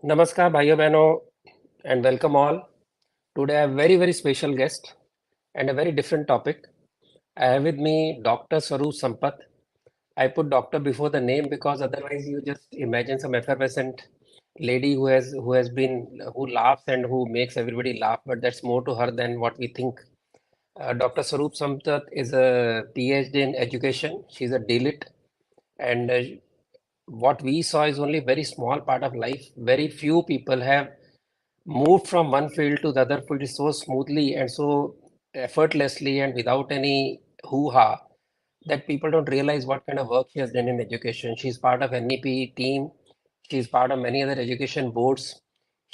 Namaskar, bhaiyo behno, and welcome all. Today I have very very special guest and a very different topic. I have with me Dr. Swaroop Sampat. I put doctor before the name because otherwise you just imagine some effervescent lady who laughs and who makes everybody laugh, but that's more to her than what we think. Dr. Swaroop Sampat is a PhD in education. She's a DLIT, and what we saw is only very small part of life. Very few people have moved from one field to the other field so smoothly and so effortlessly and without any hoo-ha that people don't realize what kind of work she has done in education. She's part of NEP team. She's part of many other education boards.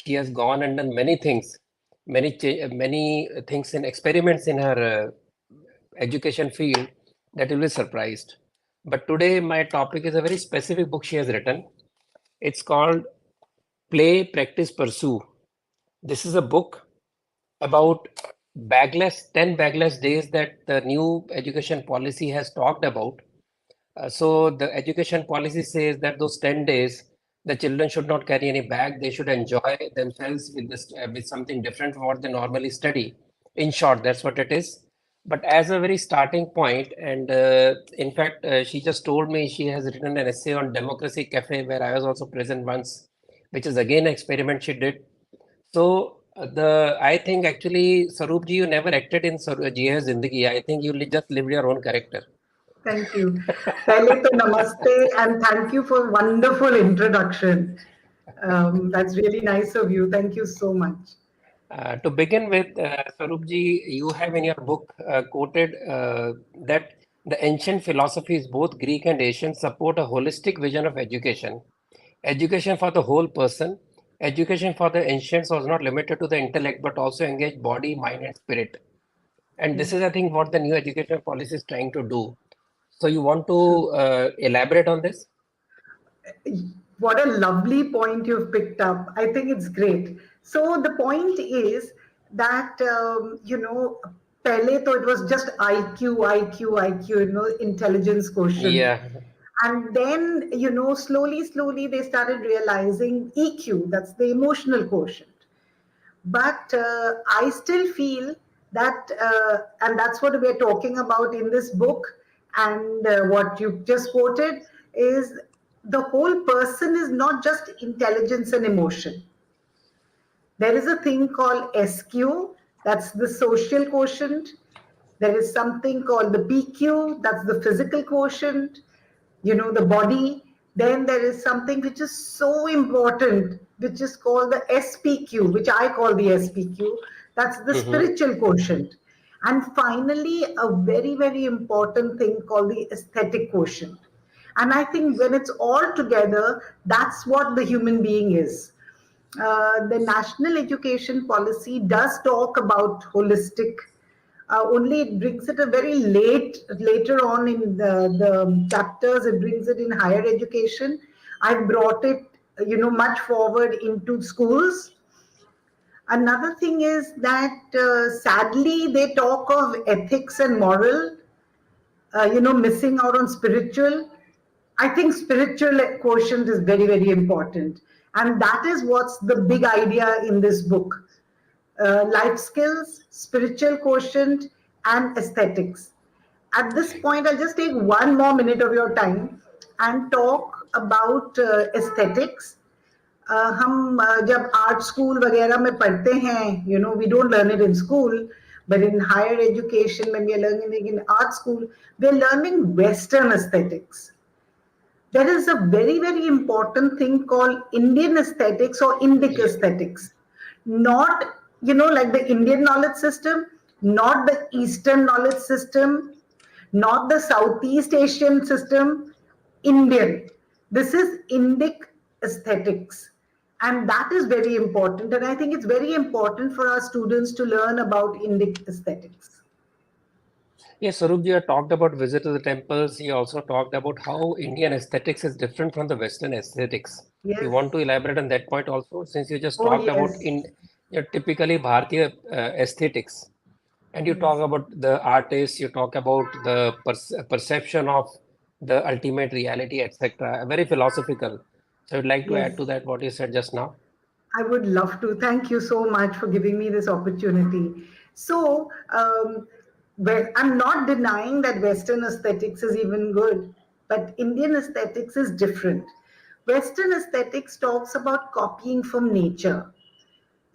She has gone and done many things, many things and experiments in her education field that you'll be surprised. But today my topic is a very specific book she has written. It's called Play, Practice, Pursue. This is a book about 10 bagless days that the new education policy has talked about. So the education policy says that those 10 days, the children should not carry any bag. They should enjoy themselves with something different from what they normally study. In short, that's what it is. But as a very starting point, and in fact, she just told me she has written an essay on Democracy Cafe, where I was also present once, which is again an experiment she did. So the I think actually Swaroop ji, you never acted in Ji Hai Zindagi. I think you just lived your own character. Thank you. Pehle to namaste and thank you for wonderful introduction. That's really nice of you. Thank you so much. To begin with, Swaroop ji, you have in your book quoted that the ancient philosophies, both Greek and Asian, support a holistic vision of education. Education for the whole person. Education for the ancients was not limited to the intellect, but also engaged body, mind, and spirit. And this Yes, is, I think, what the new education policy is trying to do. So you want true. to elaborate on this? What a lovely point you've picked up. I think it's great. So the point is that pehle to it was just IQ, IQ, IQ, intelligence quotient. Yeah. And then, slowly they started realizing EQ, that's the emotional quotient. But I still feel that, and that's what we're talking about in this book, and what you just quoted is the whole person is not just intelligence and emotion. There is a thing called SQ, that's the social quotient. There is something called the PQ, that's the physical quotient, the body. Then there is something which is so important, which is called the SPQ, which I call the SPQ. That's the Mm-hmm. spiritual quotient. And finally, a very, very important thing called the aesthetic quotient. And I think when it's all together, that's what the human being is. The national education policy does talk about holistic, only it brings it a very later on in the chapters, it brings it in higher education. I brought it, much forward into schools. Another thing is that sadly they talk of ethics and moral, missing out on spiritual. I think spiritual quotient is very, very important. And that is what's the big idea in this book. Life skills, spiritual quotient, and aesthetics. At this point, I'll just take one more minute of your time and talk about aesthetics. हम जब art school वगैरह में पढ़ते हैं, we don't learn it in school, but in higher education, when we are learning in art school, we're learning Western aesthetics. There is a very, very important thing called Indian aesthetics or Indic Yeah. aesthetics. Not, like the Indian knowledge system, not the Eastern knowledge system, not the Southeast Asian system, Indian. This is Indic aesthetics. And that is very important. And I think it's very important for our students to learn about Indic aesthetics. Yes, Swaroop, you talked about visit to the temples. You also talked about how Indian aesthetics is different from the Western aesthetics. You Yes. want to elaborate on that point also, since you just Oh, talked about yes. in typically Bharatiya aesthetics, and you talk Yes. about the artists, you talk about the perception of the ultimate reality, etc. Very philosophical. So I'd like to add Yes. to that what you said just now. I would love to. Thank you so much for giving me this opportunity. So, well, I'm not denying that Western aesthetics is even good, but Indian aesthetics is different. Western aesthetics talks about copying from nature.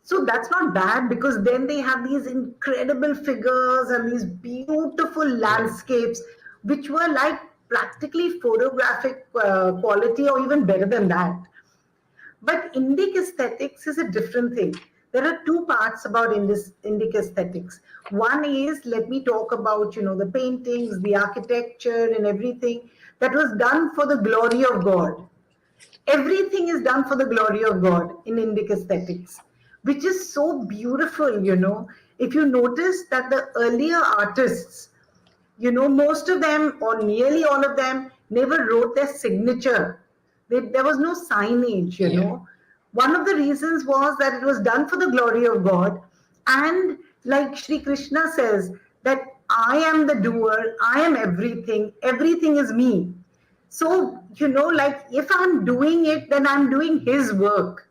So that's not bad because then they have these incredible figures and these beautiful Right. landscapes, which were like practically photographic quality or even better than that. But Indic aesthetics is a different thing. There are two parts about Indic aesthetics. One is, let me talk about, the paintings, the architecture and everything that was done for the glory of God. Everything is done for the glory of God in Indic aesthetics, which is so beautiful. If you notice that the earlier artists, most of them or nearly all of them never wrote their signature. There was no signage. Yeah. One of the reasons was that it was done for the glory of God. And like Sri Krishna says, that I am the doer, I am everything, everything is me. So, like if I'm doing it, then I'm doing his work.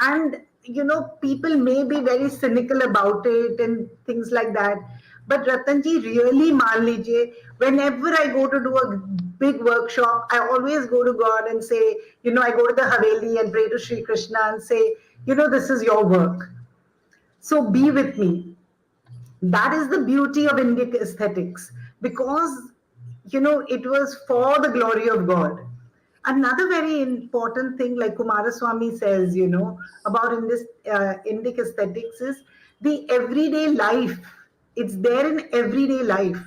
And people may be very cynical about it and things like that, but Ratanji, really maan lijiye, whenever I go to do a big workshop, I always go to God and say, I go to the Haveli and pray to Sri Krishna and say, this is your work, so be with me. That is the beauty of Indic aesthetics, because it was for the glory of God. Another very important thing, like Kumaraswamy says, about in this Indic aesthetics is the everyday life. It's there in everyday life.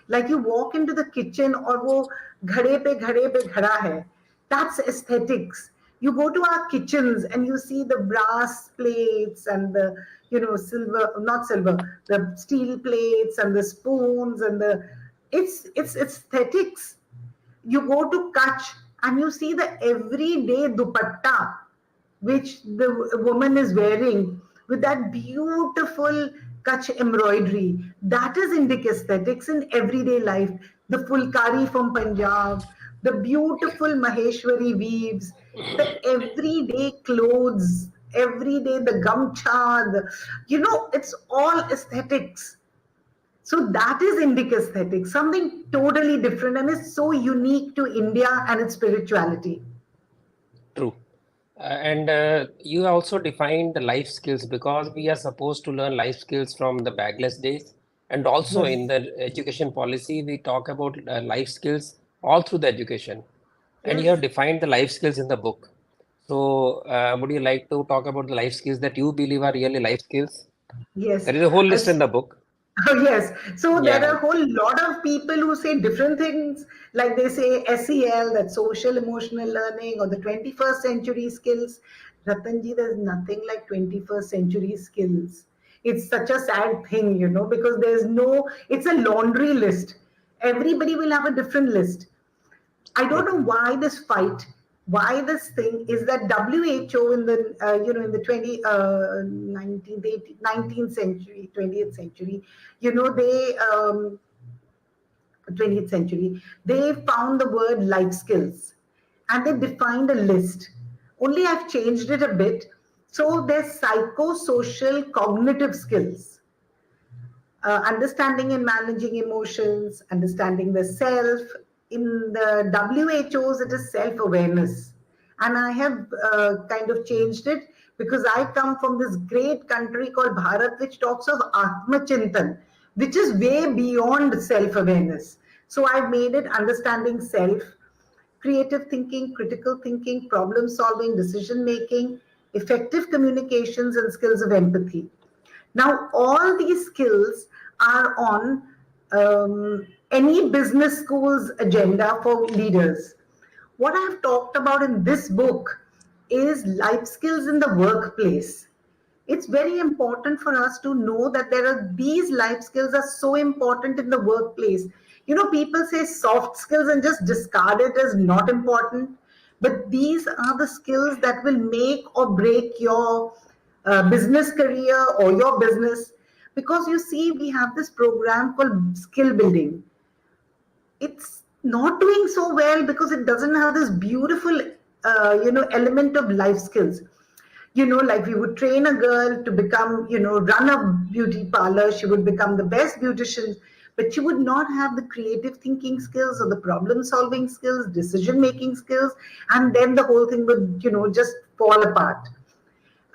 Like you walk into the kitchen, or wo घड़े पे घड़ा hai. That's aesthetics. You go to our kitchens and you see the brass plates and the, silver, not silver, the steel plates and the spoons and it's aesthetics. You go to Kutch and you see the everyday dupatta which the woman is wearing with that beautiful Kutch embroidery. That is Indic aesthetics in everyday life. The fulkari from Punjab, the beautiful Maheshwari weaves, the everyday clothes, every day the gamcha, it's all aesthetics. So that is Indic aesthetic, something totally different, and is so unique to India and its spirituality. True. And you also defined the life skills because we are supposed to learn life skills from the bagless days. And also in Yes, the education policy, we talk about life skills all through the education. And you have yes, defined the life skills in the book. So, would you like to talk about the life skills that you believe are really life skills? yes. There is a whole list in As the book. Oh, yes. So there Yeah, are a whole lot of people who say different things, like they say SEL, that social emotional learning, or the 21st century skills. Ratanji, there's nothing like 21st century skills. It's such a sad thing, because it's a laundry list. Everybody will have a different list. I don't true. know why this fight, why this thing is that WHO in the in the 19th, 19th century, 20th century, they 20th century, they found the word life skills and they defined a list. Only I've changed it a bit. So there's psychosocial cognitive skills, understanding and managing emotions, understanding the self. In the WHO's, it is self awareness. And I have kind of changed it because I come from this great country called Bharat, which talks of Atma Chintan, which is way beyond self awareness. So I've made it understanding self, creative thinking, critical thinking, problem solving, decision making, effective communications, and skills of empathy. Now, all these skills are on any business school's agenda for leaders. What I've talked about in this book is life skills in the workplace. It's very important for us to know that these life skills are so important in the workplace. People say soft skills and just discard it as not important, but these are the skills that will make or break your business career or your business. Because you see, we have this program called skill building. It's not doing so well because it doesn't have this beautiful element of life skills. Like we would train a girl to become, run a beauty parlor. She would become the best beautician, but she would not have the creative thinking skills or the problem solving skills, decision making skills, and then the whole thing would, just fall apart.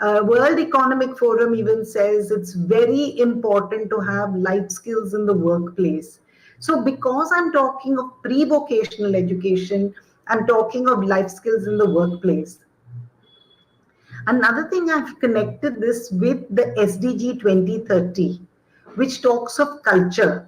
World Economic Forum even says it's very important to have life skills in the workplace. So, because I'm talking of pre vocational education, I'm talking of life skills in the workplace. Another thing, I've connected this with the SDG 2030, which talks of culture.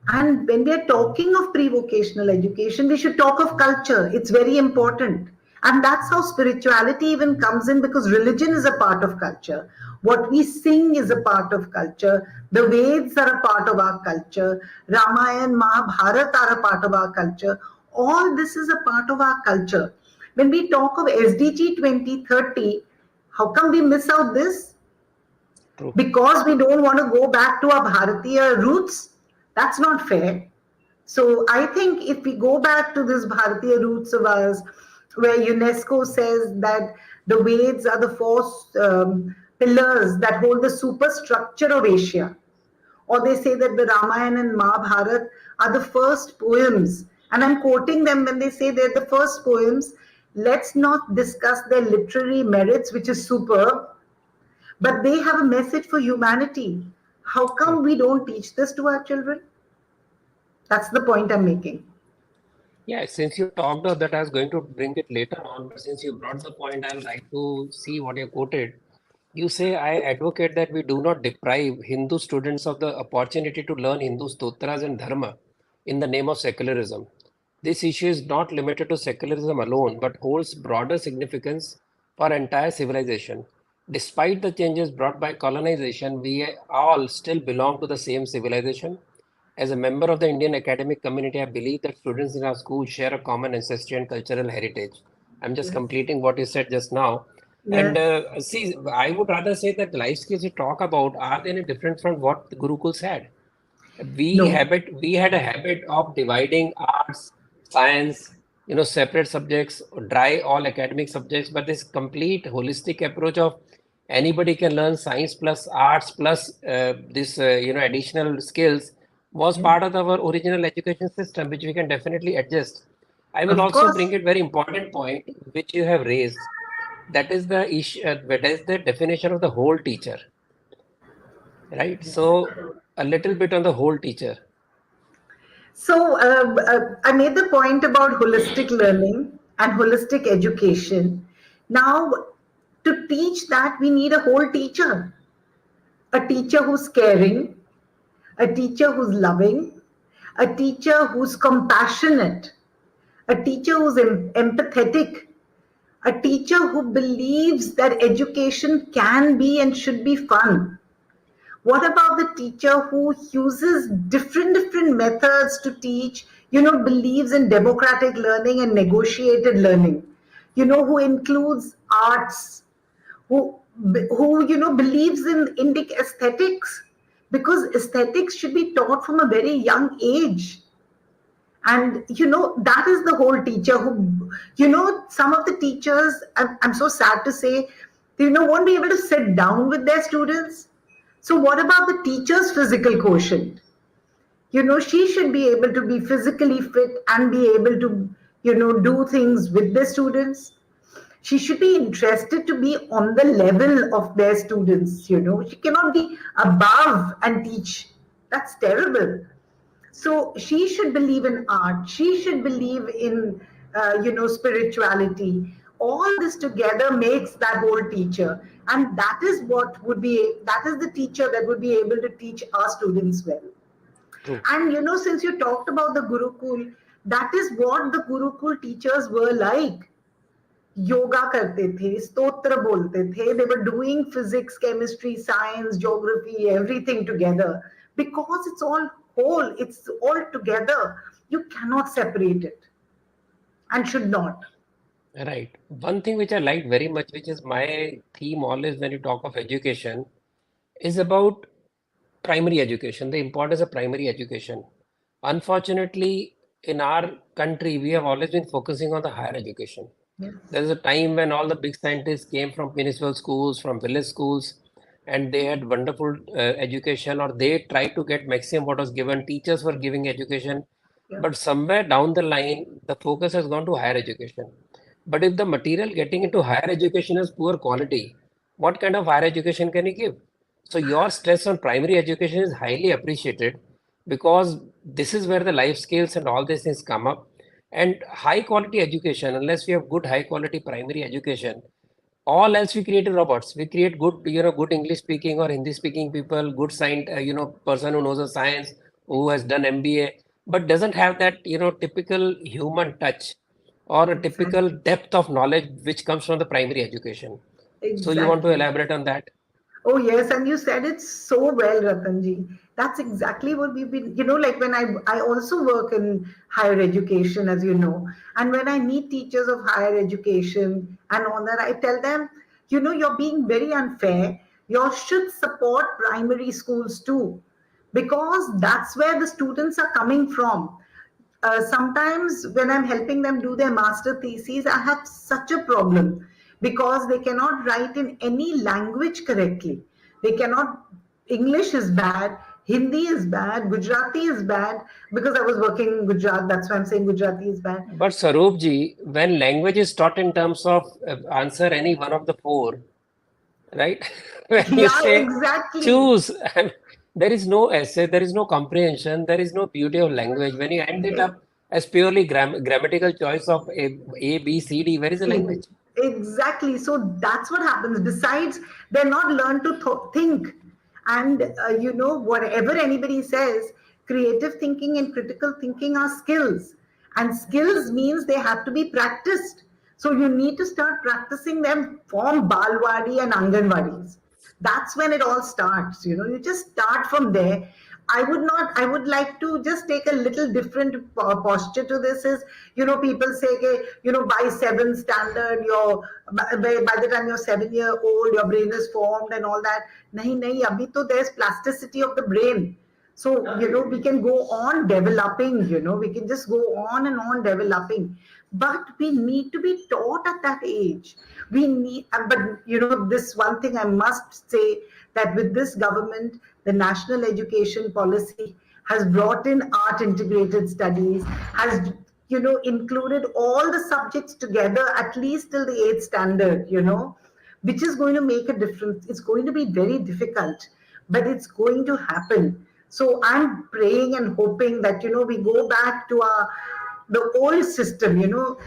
And when we are talking of pre vocational education, we should talk of culture. It's very important. And that's how spirituality even comes in, because religion is a part of culture. What we sing is a part of culture. The Veds are a part of our culture. Ramayana, Mahabharata are a part of our culture. All this is a part of our culture. When we talk of SDG 2030, how come we miss out this? True. Because we don't want to go back to our Bharatiya roots. That's not fair. So I think if we go back to this Bharatiya roots of ours, where UNESCO says that the Veds are the four pillars that hold the superstructure of Asia, or they say that the Ramayana and Mahabharata are the first poems, and I'm quoting them when they say they're the first poems. Let's not discuss their literary merits, which is superb, but they have a message for humanity. How True. come we don't teach this to our children? That's the point I'm making. Yeah, since you talked of that, I was going to bring it later on, but since you brought the point, I'll like to see what you quoted. You say, I advocate that we do not deprive Hindu students of the opportunity to learn Hindu stotras and dharma in the name of secularism. This issue is not limited to secularism alone, but holds broader significance for entire civilization. Despite the changes brought by colonization, we all still belong to the same civilization. As a member of the Indian academic community, I believe that students in our schools share a common ancestry and cultural heritage. I'm just Yes. completing what you said just now. And Yes. see, I would rather say that life skills you talk about are they any different from what the Gurukuls had? No. We had a habit of dividing arts, science, separate subjects, dry all academic subjects, but this complete holistic approach of anybody can learn science plus arts plus this additional skills was Yes. part of our original education system, which we can definitely adjust. I will Of also course. bring it very important point which you have raised. That is the issue. That is the definition of the whole teacher, right? So a little bit on the whole teacher. So I made the point about holistic learning and holistic education. Now, to teach that, we need a whole teacher, a teacher who's caring, a teacher who's loving, a teacher who's compassionate, a teacher who's empathetic, a teacher who believes that education can be and should be fun. What about the teacher who uses different methods to teach, believes in democratic learning and negotiated learning, who includes arts, who believes in Indic aesthetics, because aesthetics should be taught from a very young age. And that is the whole teacher who, some of the teachers, I'm so sad to say, won't be able to sit down with their students. So what about the teacher's physical quotient? She should be able to be physically fit and be able to do things with the students. She should be interested to be on the level of their students. She cannot be above and teach. That's terrible. So she should believe in art. She should believe in, spirituality. All this together makes that whole teacher, and that is the teacher that would be able to teach our students well. True. And since you talked about the Gurukul, that is what the Gurukul teachers were like. Yoga करते थे, स्तोत्र बोलते थे. They were doing physics, chemistry, science, geography, everything together, because it's all whole, it's all together. You cannot separate it, and should not. Right. One thing which I liked very much, which is my theme always when you talk of education, is about primary education, the importance of primary education. Unfortunately, in our country, we have always been focusing on the higher education. There is a time when all the big scientists came from municipal schools, from village schools, and they had wonderful education, or they tried to get maximum what was given. Teachers were giving education, Yeah, but somewhere down the line, the focus has gone to higher education. But if the material getting into higher education is poor quality, what kind of higher education can you give? So your stress on primary education is highly appreciated because this is where the life skills and all these things come up. And high quality education, unless we have good high quality primary education, all else we create robots. We create good, good English speaking or Hindi speaking people, good science, person who knows the science, who has done MBA, but doesn't have that, typical human touch or a typical exactly. depth of knowledge which comes from the primary education. So you want to Exactly. elaborate on that? Oh, yes, and you said it so well, Ratanji. That's exactly what we've been, like when I also work in higher education, as you know, and when I meet teachers of higher education and all that, I tell them, you're being very unfair. You should support primary schools too, because that's where the students are coming from. Sometimes when I'm helping them do their master theses, I have such a problem because they cannot write in any language correctly. They cannot, English is bad, Hindi is bad, Gujarati is bad because I was working in Gujarat. That's why I'm saying Gujarati is bad. But Saroop ji, when language is taught in terms of answer any one of the four, right? When you Yeah, say exactly. choose, and there is no essay, there is no comprehension, there is no beauty of language. When you end it up as purely grammatical choice of A, B, C, D, where is the language? Exactly. So that's what happens. Besides, they're not learned to think. And, whatever anybody says, creative thinking and critical thinking are skills. And skills means they have to be practiced. So you need to start practicing them from Balwadi and Anganwadis. That's when it all starts. You just start from there. I would like to just take a little different posture to this. Is, people say, okay, by seventh standard, by the time you're 7 year old, your brain is formed and all that. Nahi, nahi, abhi to there's plasticity of the brain. So, we can go on developing, we can just go on and on developing. But we need to be taught at that age. We need, but this one thing I must say, that with this government, the national education policy has brought in art integrated studies, has included all the subjects together at least till the eighth standard, which is going to make a difference. It's going to be very difficult, but it's going to happen. So I'm praying and hoping that we go back to the old system,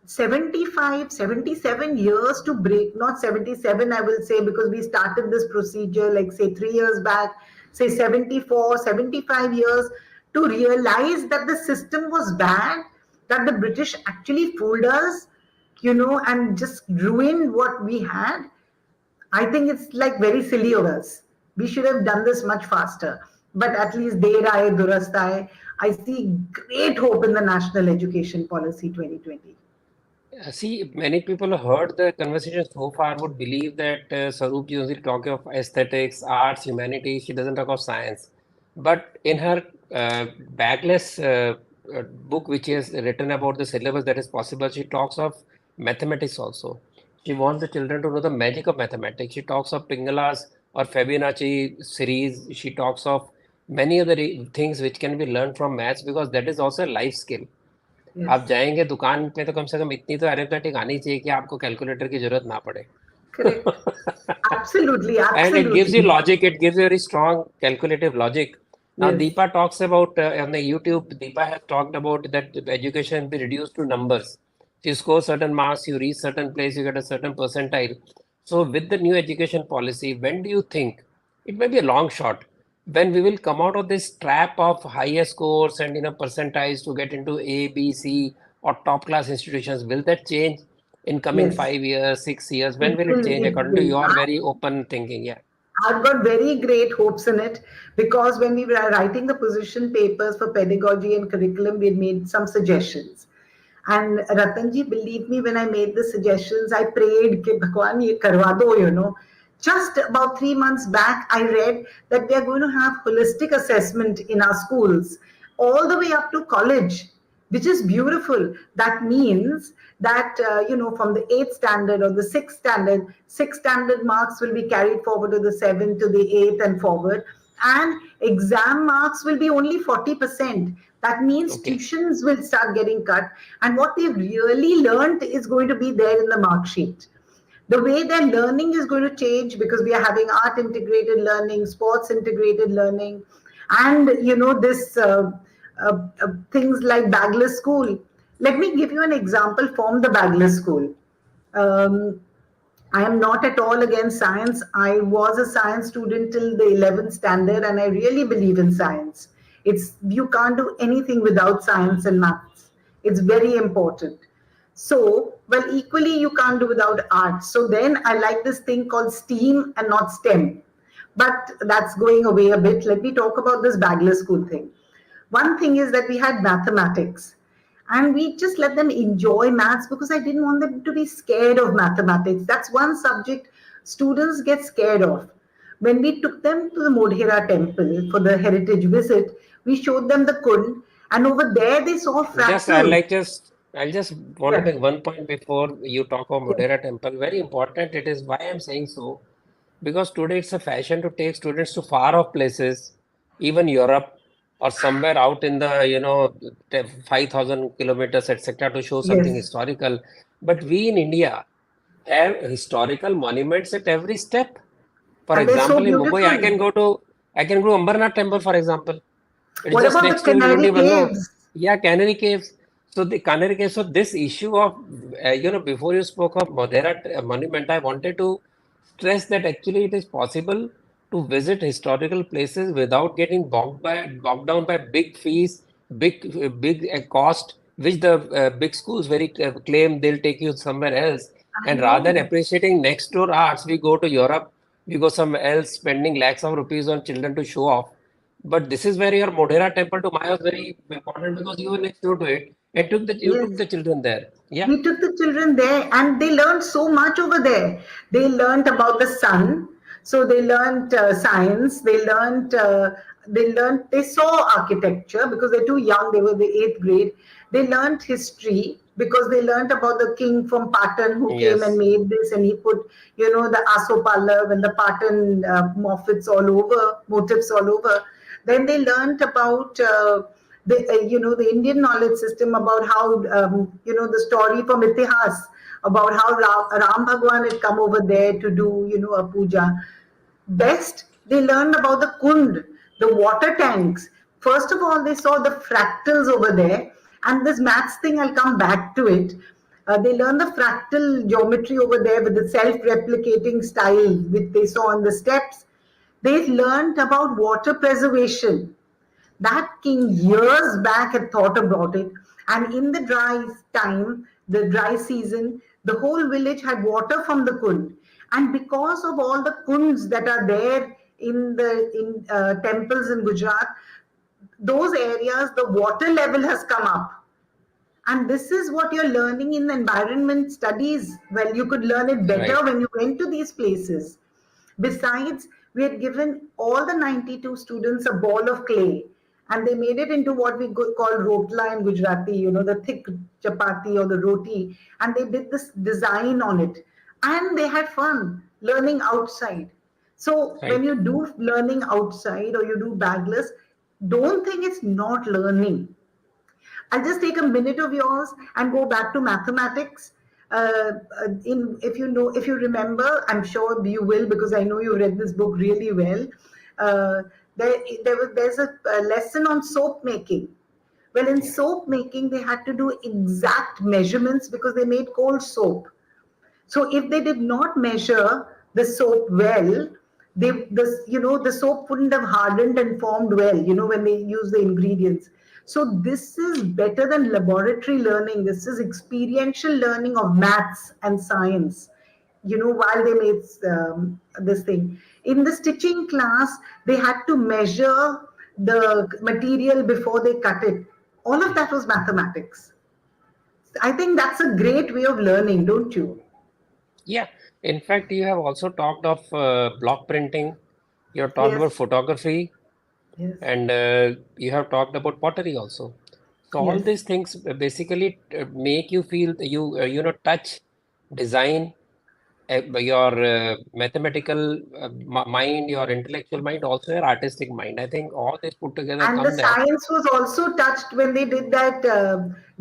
75, 77 years to break, not 77, I will say, because we started this procedure like, say, 3 years back, say 74, 75 years to realize that the system was bad, that the British actually fooled us, and just ruined what we had. I think it's like very silly of us. We should have done this much faster. But at least der aaye, durast aaye. I see great hope in the National Education Policy 2020. See, many people who heard the conversation so far would believe that Saroop ji only talk of aesthetics, arts, humanities. She doesn't talk of science. But in her backless book, which is written about the syllabus that is possible, she talks of mathematics also. She wants the children to know the magic of mathematics. She talks of Pingala's or Fibonacci series. She talks of many other things which can be learned from maths because that is also a life skill. Yes. आप जाएंगे दुकान पे तो कम से कम इतनी तो arithmetic आनी चाहिए कि आपको कैलकुलेटर की जरूरत ना पड़े. Correct. Absolutely, And it gives you absolutely. logic, it gives you very strong calculative logic. Now, Yes, Deepa talks about on the YouTube, Deepa has talked about that the education be reduced to numbers. You score certain marks, you reach certain place, you get a certain percentile. So, with the new education policy, when do you think it may be a long shot when we will come out of this trap of higher scores and percentiles to get into A, B, C or top class institutions? Will that change in coming yes. 5 years, 6 years? When It will it will, change it according to will. your very open thinking? Yeah. I've got very great hopes in it because when we were writing the position papers for pedagogy and curriculum, we had made some suggestions. And Ratanji, believe me, when I made the suggestions, I prayed, Ki Bhagwan, ye karwa do. Just about 3 months back, I read that they are going to have holistic assessment in our schools all the way up to college which is beautiful. That means that, from the eighth standard or the sixth standard marks will be carried forward to the seventh, to the eighth, and forward. And exam marks will be only 40%. That means Okay. tuitions will start getting cut. And what they've really learned is going to be there in the mark sheet. The way their learning is going to change, because we are having art integrated learning, sports integrated learning, and this things like bagless school. Let me give you an example from the bagless school. um, I am not at all against science. I was a science student till the 11th standard, and I really believe in science. It's You can't do anything without science and maths. It's very important. So, well, equally you can't do without art. So then I like this thing called STEAM and not STEM. But that's going away a bit. Let me talk about this bagless school thing. One thing is that we had mathematics, and we just let them enjoy maths because I didn't want them to be scared of mathematics. That's one subject students get scared of. When we took them to the Modhera temple for the heritage visit, we showed them the Kund, and over there they saw Just I fractals. like just I'll just want to Yeah. make one point before you talk of Yeah. Modera Temple. Very important. It is why I'm saying so. Because today it's a fashion to take students to far off places, even Europe or somewhere out in the, 5,000 kilometers, etc., to show something Yes. historical. But we in India have historical monuments at every step. For And they're so example, in Mumbai, beautiful. I can go Ambernath Temple, for example. It's What just about the next to you, you don't Canary even know. Caves? Yeah, Canary Caves. So the Canary Caves. So this issue of, before you spoke of Modhera monument, I wanted to stress that actually it is possible to visit historical places without getting bogged down by big fees, big cost, which the big schools very claim they'll take you somewhere else. I And rather than know. appreciating next door arts, we go to Europe, we go somewhere else, spending lakhs of rupees on children to show off. But this is where your Modhera temple to Maya was very important because you were next door to it and you Yes. took the children there. Yeah, We took the children there, and they learned so much over there. They learned about the sun. So they learned science. They saw architecture because they're too young. They were the eighth grade. They learned history because they learned about the king from Patan who came and yes, made this, and he put, the Asopallav and the Patan motifs all over. Then they learned about the Indian knowledge system, about how the story from Itihas about how Ram Bhagwan had come over there to do a puja. Best, they learned about the Kund, the water tanks. First of all, they saw the fractals over there, and this maths thing, I'll come back to it. They learned the fractal geometry over there with the self-replicating style which they saw on the steps. They learned about water preservation. That king years back had thought about it, and in the the dry season, the whole village had water from the Kund. And because of all the kunds that are there in temples in Gujarat, those areas, the water level has come up. And this is what you're learning in environment studies. Well, you could learn it better right, when you went to these places. Besides, we had given all the 92 students a ball of clay, and they made it into what we call rotla in Gujarati, the thick chapati or the roti, and they did this design on it. And they had fun learning outside. So when right. you do learning outside or you do bagless, don't think it's not learning. I'll just take a minute of yours and go back to mathematics. If you remember, I'm sure you will because I know you read this book really well. Uh, there's a lesson on soap making. Well, in Yeah, soap making, they had to do exact measurements because they made cold soap. So if they did not measure the soap well, the soap wouldn't have hardened and formed well, when they use the ingredients. So this is better than laboratory learning. This is experiential learning of maths and science. While they made this thing in the stitching class, they had to measure the material before they cut it. All of that was mathematics. I think that's a great way of learning, don't you? yeah. In fact, you have also talked of block printing. You have talked about Yes. photography, Yes. and you have talked about pottery also. So all Yes. these things basically make you feel you touch, design, your mathematical mind, your intellectual mind, also your artistic mind. I think all this put together And the come there, science was also touched when they did that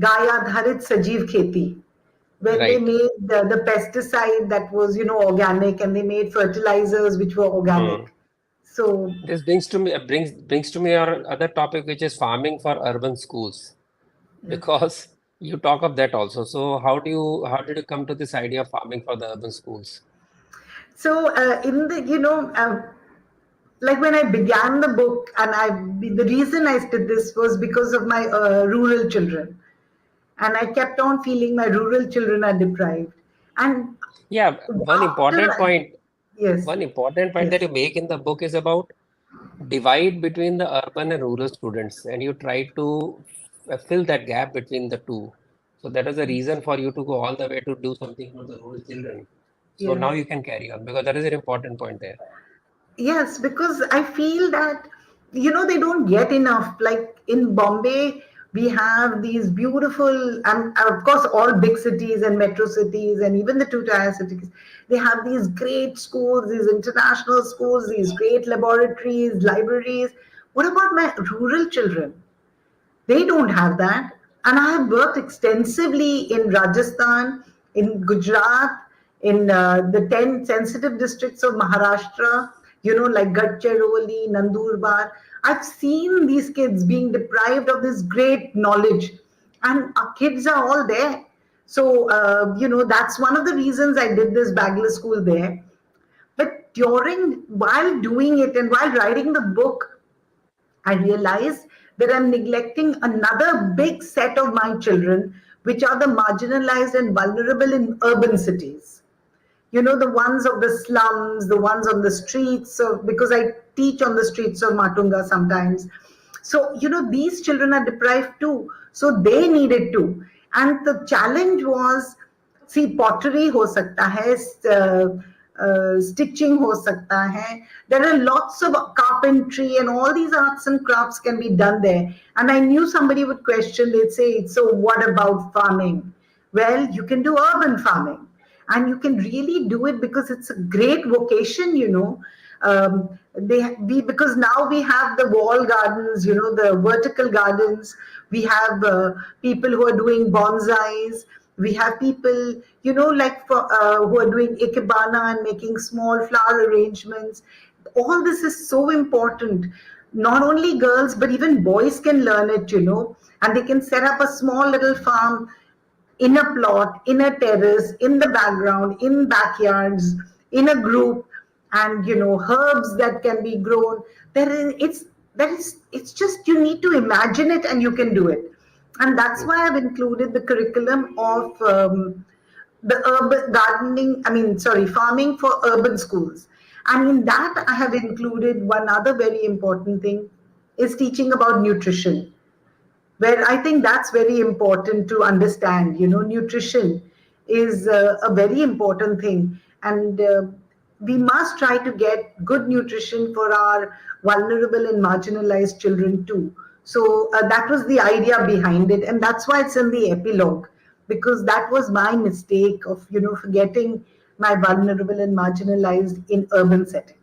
Gaia Dharit Sajeev Kheti, when they right? made the pesticide that was, organic, and they made fertilizers which were Hmm. organic. So, This brings to me our other topic, which is farming for urban schools, yeah. because you talk of that also. So how did you come to this idea of farming for the urban schools? So, in the, like when I began the book, and the reason I did this was because of my rural children. And I kept on feeling my rural children are deprived. And Yeah, after, yes, one important point that yes, you make in the book is about divide between the urban and rural students, and you try to fill that gap between the two. So that is the reason for you to go all the way to do something for the rural children. So yes. now you can carry on because that is an important point there. Yes, because I feel that, they don't get enough. Like in Bombay, we have these beautiful, and of course, all big cities and metro cities, and even the two-tier cities, they have these great schools, these international schools, these great laboratories, libraries. What about my rural children? They don't have that. And I have worked extensively in Rajasthan, in Gujarat, in the 10 sensitive districts of Maharashtra, like Gadchiroli, Nandurbar. I've seen these kids being deprived of this great knowledge, and our kids are all there. So, that's one of the reasons I did this Bagler school there. But while doing it and while writing the book, I realize that I'm neglecting another big set of my children, which are the marginalized and vulnerable in urban cities. The ones of the slums, the ones on the streets, because I teach on the streets of Matunga sometimes. So, these children are deprived too. So they needed to. And the challenge was, see, pottery ho sakta hai, stitching ho sakta hai. There are lots of carpentry and all these arts and crafts can be done there. And I knew somebody would question, they'd say, so what about farming? Well, you can do urban farming, and you can really do it because it's a great vocation. Because now we have the wall gardens, the vertical gardens. We have people who are doing bonsais. We have people, like who are doing ikebana and making small flower arrangements. All this is so important. Not only girls, but even boys can learn it, and they can set up a small little farm in a plot, in a terrace, in the background, in backyards, in a group, and herbs that can be grown. There is it's that is it's just you need to imagine it and you can do it, and that's why I've included the curriculum of the urban gardening. I mean, sorry, farming for urban schools, and in that I have included one other very important thing is teaching about nutrition, where I think that's very important to understand. Nutrition is a very important thing, and we must try to get good nutrition for our vulnerable and marginalized children too. So that was the idea behind it, and that's why it's in the epilogue, because that was my mistake of forgetting my vulnerable and marginalized in urban setting.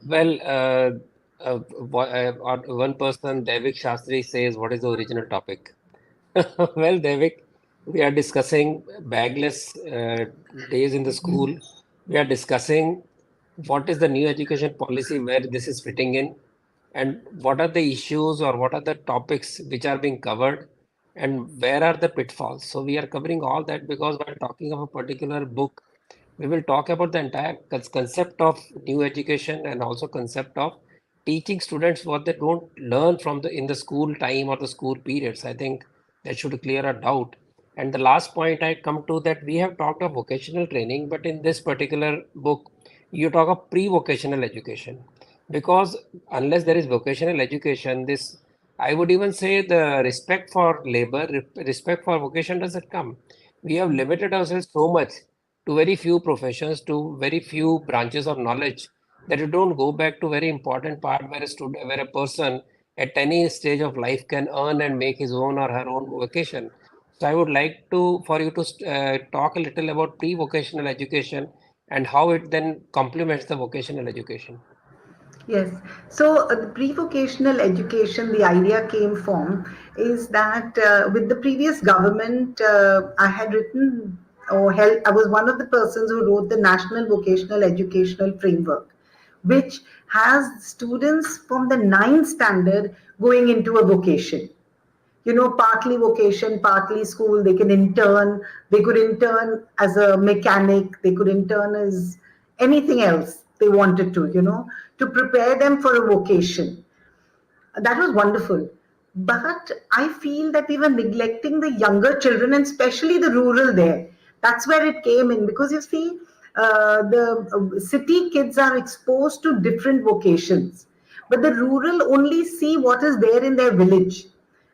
Well, one person, Devik Shastri, says, "What is the original topic?" Well, Devik, we are discussing bagless days in the school. We are discussing what is the new education policy where this is fitting in, and what are the issues or what are the topics which are being covered, and where are the pitfalls. So we are covering all that because while talking of a particular book, we will talk about the entire concept of new education and also concept of teaching students what they don't learn from the in the school time or the school periods. I think that should clear a doubt. And the last point I come to that we have talked of vocational training, but in this particular book, you talk of pre-vocational education. Because unless there is vocational education, this I would even say the respect for labor, respect for vocation doesn't come. We have limited ourselves so much to very few professions, to very few branches of knowledge that you don't go back to very important part where a student, where a person at any stage of life can earn and make his own or her own vocation. So I would like to for you to talk a little about pre-vocational education and how it then complements the vocational education. Yes. So the pre-vocational education, the idea came from is that with the previous government, I had written or held, I was one of the persons who wrote the National Vocational Educational Framework, which has students from the ninth standard going into a vocation. Partly vocation, partly school. They can intern. They could intern as a mechanic. They could intern as anything else they wanted to prepare them for a vocation. That was wonderful. But I feel that we were neglecting the younger children and especially the rural there. That's where it came in because you see, the city kids are exposed to different vocations, but the rural only see what is there in their village.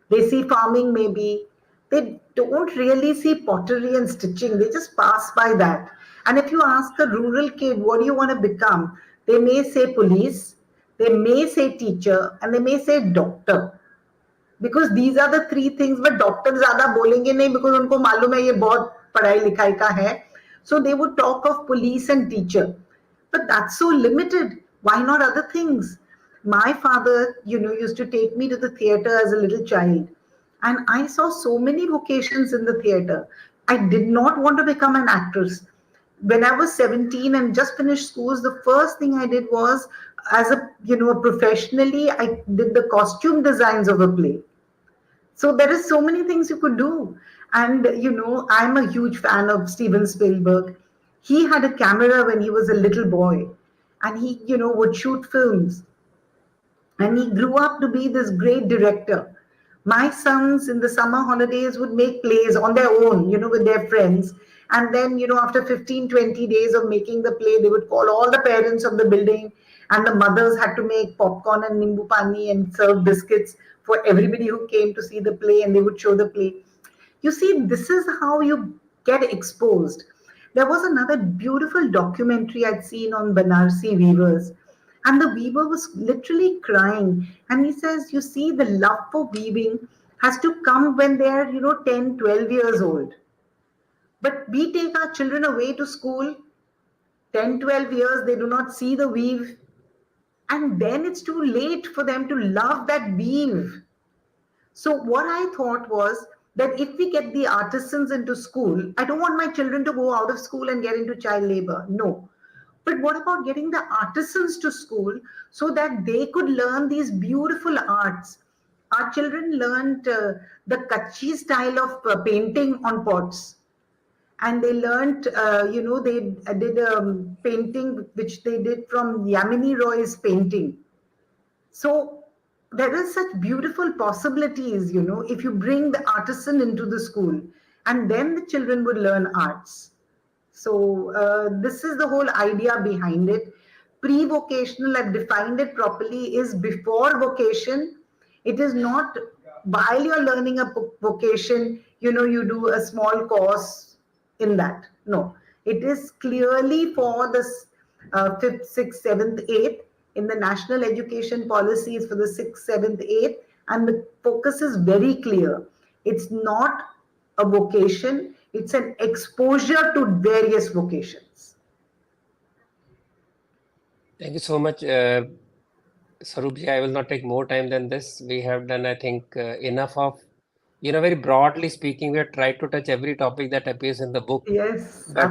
They see farming maybe. They don't really see pottery and stitching. They just pass by that. And if you ask a rural kid, what do you want to become? They may say police, they may say teacher, and they may say doctor. Because these are the three things, but doctor ज्यादा बोलेंगे नहीं because उनको मालूम है ये बहुत पढ़ाई लिखाई का है. So they would talk of police and teacher, but that's so limited. Why not other things? My father, used to take me to the theater as a little child, and I saw so many vocations in the theater. I did not want to become an actress. When I was 17 and just finished schools, the first thing I did was, as professionally, I did the costume designs of a play. So there is so many things you could do. And I'm a huge fan of Steven Spielberg. He had a camera when he was a little boy, and he would shoot films, and he grew up to be this great director. My sons in the summer holidays would make plays on their own, with their friends. And then, after 15, 20 days of making the play, they would call all the parents of the building, and the mothers had to make popcorn and nimbu pani and serve biscuits for everybody who came to see the play, and they would show the play. You see, this is how you get exposed. There was another beautiful documentary I'd seen on Banarsi weavers, and the weaver was literally crying. And he says, you see, the love for weaving has to come when they're, 10, 12 years old. But we take our children away to school, 10, 12 years, they do not see the weave. And then it's too late for them to love that weave. So what I thought was that if we get the artisans into school, I don't want my children to go out of school and get into child labor. No. But what about getting the artisans to school so that they could learn these beautiful arts? Our children learned the Kachi style of painting on pots. And they learned, they did a painting which they did from Yamini Roy's painting. So there is such beautiful possibilities, if you bring the artisan into the school, and then the children would learn arts. So this is the whole idea behind it. Pre-vocational, I've defined it properly, is before vocation. It is not while you're learning a vocation, you do a small course in that. No, it is clearly for the fifth, sixth, seventh, eighth. In the national education policies for the sixth, seventh, eighth, and the focus is very clear. It's not a vocation, it's an exposure to various vocations. Thank you so much, Swaroopji. I will not take more time than this. We have done, I think, enough of, very broadly speaking, we have tried to touch every topic that appears in the book. Yes, But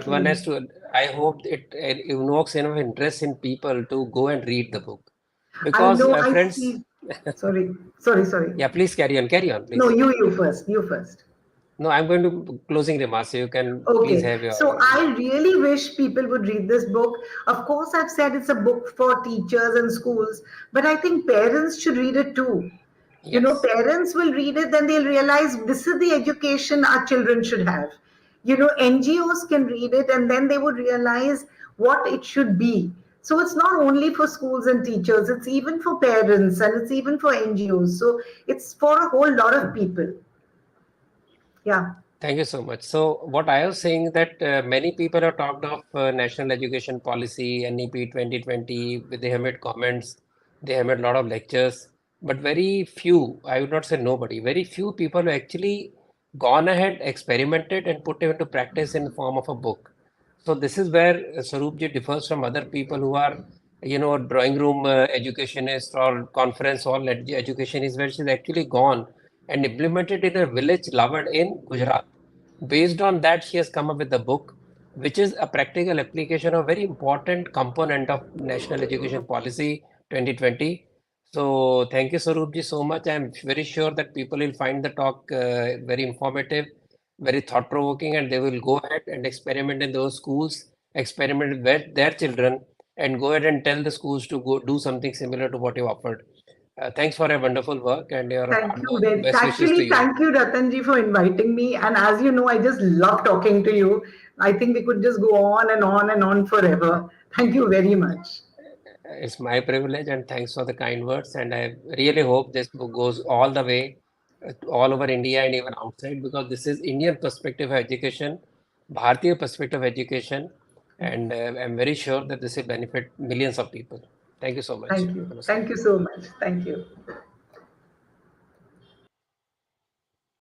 one absolutely. has to, I hope it evokes enough interest in people to go and read the book. I Because, know I friends, see. Sorry. yeah, please carry on, No, please. you first. You first. No, I'm going to closing remarks. So you can please Okay, have your, so I yeah. really wish people would read this book. Of course, I've said it's a book for teachers and schools, but I think parents should read it too. Yes. Parents will read it, then they'll realize this is the education our children should have. NGOs can read it, and then they would realize what it should be. So it's not only for schools and teachers, it's even for parents and it's even for NGOs. So it's for a whole lot of people. Yeah. Thank you so much. So what I was saying that many people have talked of National Education Policy, NEP 2020, they have made comments, they have made a lot of lectures. but very few, I would not say nobody, very few people who actually gone ahead, experimented, and put it into practice in the form of a book. So this is where Swaroopji differs from other people who are, drawing room educationists or conference hall educationists, where she's actually gone and implemented in a village, Lavad in Gujarat. Based on that, she has come up with a book, which is a practical application of very important component of National Education Policy 2020. So thank you, Swaroopji, so much. I'm very sure that people will find the talk very informative, very thought-provoking, and they will go ahead and experiment in those schools, experiment with their children, and go ahead and tell the schools to go do something similar to what you offered. Thanks for your wonderful work and your Thank hard you work. very, Best wishes to actually, you. thank you, Ratanji, for inviting me. And as you know, I just love talking to you. I think we could just go on and on and on forever. Thank you very much. It's my privilege, and thanks for the kind words. And I really hope this book goes all the way all over India and even outside, because this is Indian perspective of education, Bharatiya perspective of education, and I'm very sure that this will benefit millions of people. Thank you so much. Thank you. Namaskar. Thank you so much. Thank you.